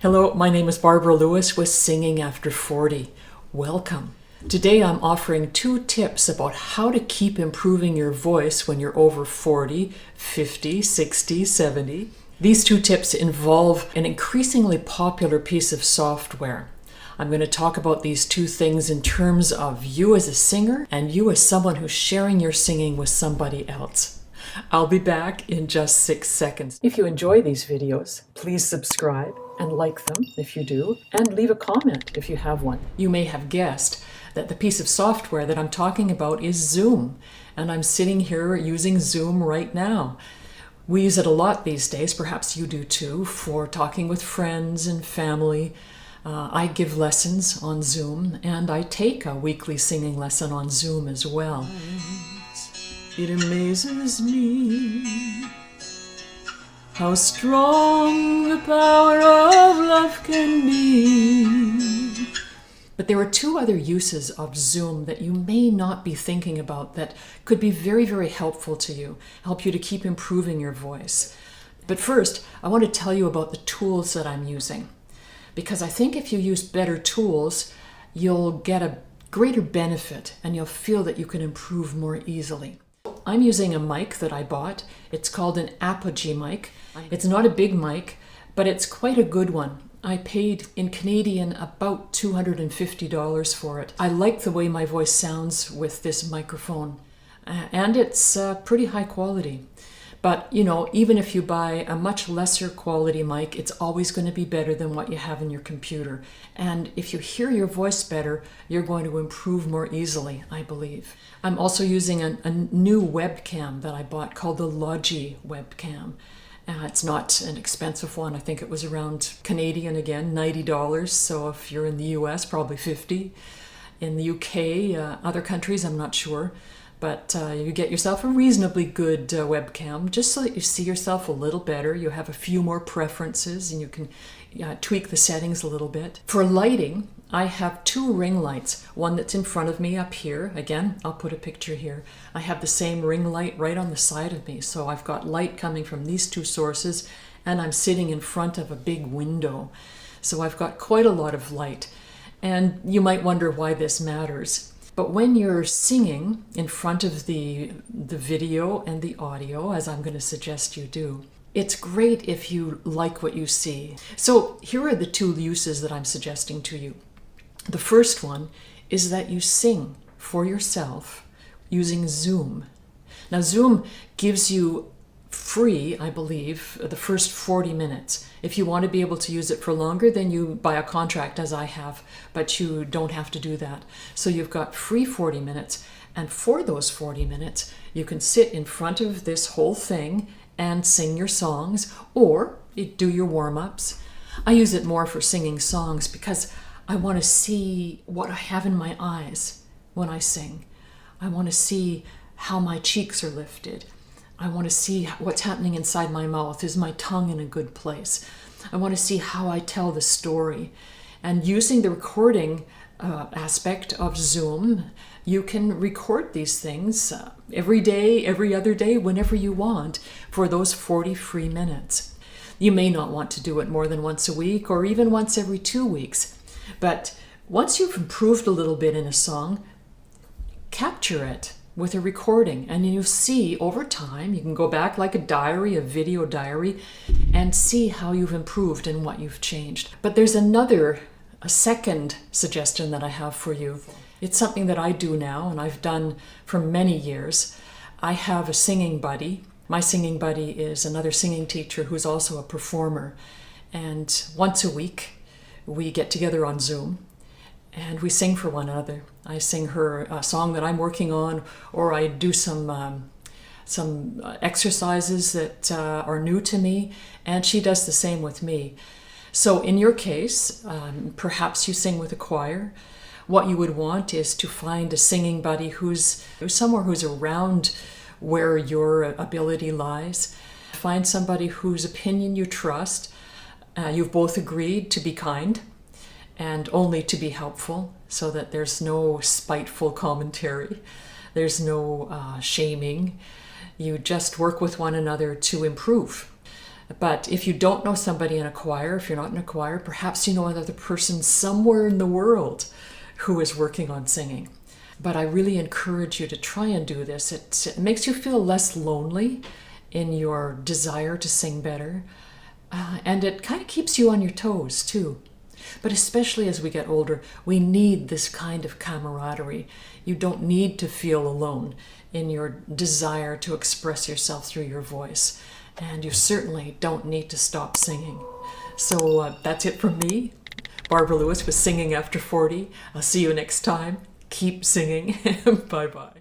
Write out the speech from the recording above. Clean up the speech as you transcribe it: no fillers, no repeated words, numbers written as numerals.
Hello, my name is Barbara Lewis with Singing After 40. Welcome. Today I'm offering 2 tips about how to keep improving your voice when you're over 40, 50, 60, 70. These 2 tips involve an increasingly popular piece of software. I'm going to talk about these 2 things in terms of you as a singer and you as someone who's sharing your singing with somebody else. I'll be back in just 6 seconds. If you enjoy these videos, please subscribe and like them if you do, and leave a comment if you have one. You may have guessed that the piece of software that I'm talking about is Zoom, and I'm sitting here using Zoom right now. We use it a lot these days, perhaps you do too, for talking with friends and family. I give lessons on Zoom, and I take a weekly singing lesson on Zoom as well. It amazes me how strong the power of love can be. But there are 2 other uses of Zoom that you may not be thinking about that could be very, very helpful to you, help you to keep improving your voice. But first, I want to tell you about the tools that I'm using, because I think if you use better tools, you'll get a greater benefit and you'll feel that you can improve more easily. I'm using a mic that I bought. It's called an Apogee mic. It's not a big mic, but it's quite a good one. I paid in Canadian about $250 for it. I like the way my voice sounds with this microphone, and it's pretty high quality. But, you know, even if you buy a much lesser quality mic, it's always going to be better than what you have in your computer. And if you hear your voice better, you're going to improve more easily, I believe. I'm also using a new webcam that I bought called the Logi Webcam. It's not an expensive one. I think it was around Canadian again, $90. So if you're in the US, probably $50. In the UK, other countries, I'm not sure. But you get yourself a reasonably good webcam, just so that you see yourself a little better. You have a few more preferences and you can tweak the settings a little bit. For lighting, I have 2 ring lights. One that's in front of me up here. Again, I'll put a picture here. I have the same ring light right on the side of me. So I've got light coming from these 2 sources, and I'm sitting in front of a big window. So I've got quite a lot of light. And you might wonder why this matters. But when you're singing in front of the video and the audio, as I'm going to suggest you do, it's great if you like what you see. So here are the 2 uses that I'm suggesting to you. The first one is that you sing for yourself using Zoom. Now, Zoom gives you free, I believe, the first 40 minutes. If you want to be able to use it for longer, then you buy a contract, as I have, but you don't have to do that. So you've got free 40 minutes, and for those 40 minutes, you can sit in front of this whole thing and sing your songs, or do your warm-ups. I use it more for singing songs because I want to see what I have in my eyes when I sing. I want to see how my cheeks are lifted. I want to see what's happening inside my mouth. Is my tongue in a good place? I want to see how I tell the story. And using the recording aspect of Zoom, you can record these things every day, every other day, whenever you want, for those 40 free minutes. You may not want to do it more than once a week or even once every 2 weeks. But once you've improved a little bit in a song, capture it with a recording, and you'll see over time, you can go back like a diary, a video diary, and see how you've improved and what you've changed. But there's a second suggestion that I have for you. It's something that I do now, and I've done for many years. I have a singing buddy. My singing buddy is another singing teacher who's also a performer. And once a week, we get together on Zoom, and we sing for one another. I sing her a song that I'm working on, or I do some exercises that are new to me, and she does the same with me. So in your case, perhaps you sing with a choir. What you would want is to find a singing buddy who's somewhere who's around where your ability lies. Find somebody whose opinion you trust. You've both agreed to be kind and only to be helpful, so that there's no spiteful commentary, there's no shaming. You just work with one another to improve. But if you don't know somebody in a choir, if you're not in a choir, perhaps you know another person somewhere in the world who is working on singing. But I really encourage you to try and do this. It makes you feel less lonely in your desire to sing better. And it kind of keeps you on your toes too. But especially as we get older, we need this kind of camaraderie. You don't need to feel alone in your desire to express yourself through your voice. And you certainly don't need to stop singing. So that's it from me. Barbara Lewis with Singing After 40. I'll see you next time. Keep singing. Bye-bye.